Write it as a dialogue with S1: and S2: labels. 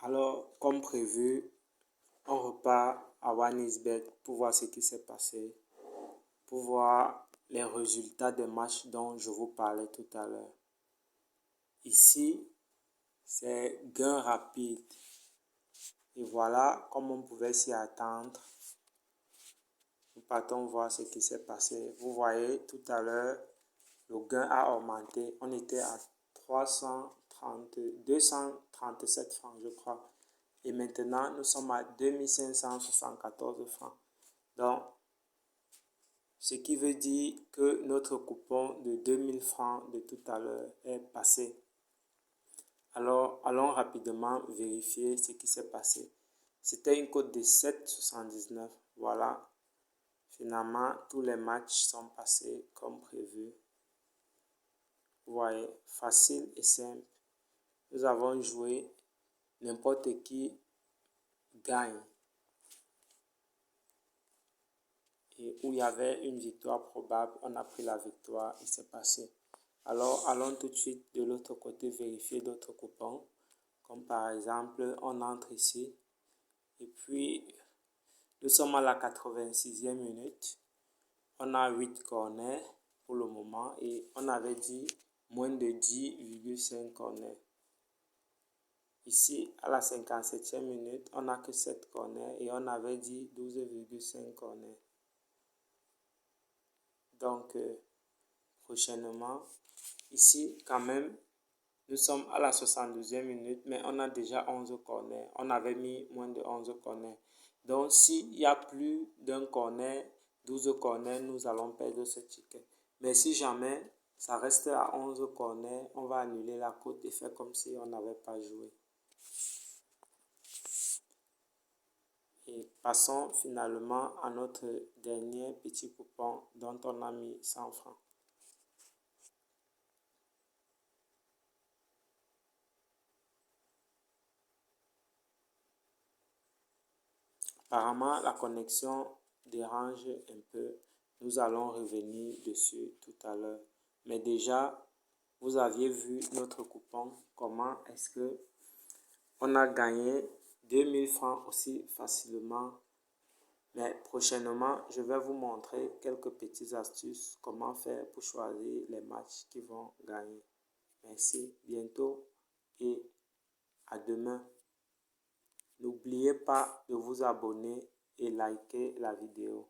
S1: Alors, comme prévu, on repart à Johannesburg pour voir ce qui s'est passé, pour voir les résultats des matchs dont je vous parlais tout à l'heure. Ici, c'est gain rapide. Et voilà, comme on pouvait s'y attendre, nous partons voir ce qui s'est passé. Vous voyez, tout à l'heure, le gain a augmenté. On était à 237 francs, je crois. Et maintenant, nous sommes à 2574 francs. Donc, ce qui veut dire que notre coupon de 2000 francs de tout à l'heure est passé. Alors, allons rapidement vérifier ce qui s'est passé. C'était une cote de 7,79. Voilà. Finalement, tous les matchs sont passés comme prévu. Vous voyez, facile et simple. Nous avons joué n'importe qui gagne. Et où il y avait une victoire probable, on a pris la victoire et c'est passé. Alors, allons tout de suite de l'autre côté vérifier d'autres coupons. Comme par exemple, on entre ici. Et puis, nous sommes à la 86e minute. On a 8 corners pour le moment. Et on avait dit moins de 10,5 corners. Ici, à la 57e minute, on n'a que 7 corners. Et on avait dit 12,5 corners. Donc, prochainement, ici, quand même, nous sommes à la 72e minute, mais on a déjà 11 corners. On avait mis moins de 11 corners. Donc, s'il y a plus d'un corner, 12 corners, nous allons perdre ce ticket. Mais si jamais ça reste à 11 corners, on va annuler la cote et faire comme si on n'avait pas joué. Et passons finalement à notre dernier petit coupon dont on a mis 100 francs. Apparemment, la connexion dérange un peu. Nous allons revenir dessus tout à l'heure. Mais déjà, vous aviez vu notre coupon. Comment est-ce que on a gagné 2000 francs aussi facilement. Mais prochainement, je vais vous montrer quelques petites astuces. Comment faire pour choisir les matchs qui vont gagner. Merci, bientôt et à demain. N'oubliez pas de vous abonner et liker la vidéo.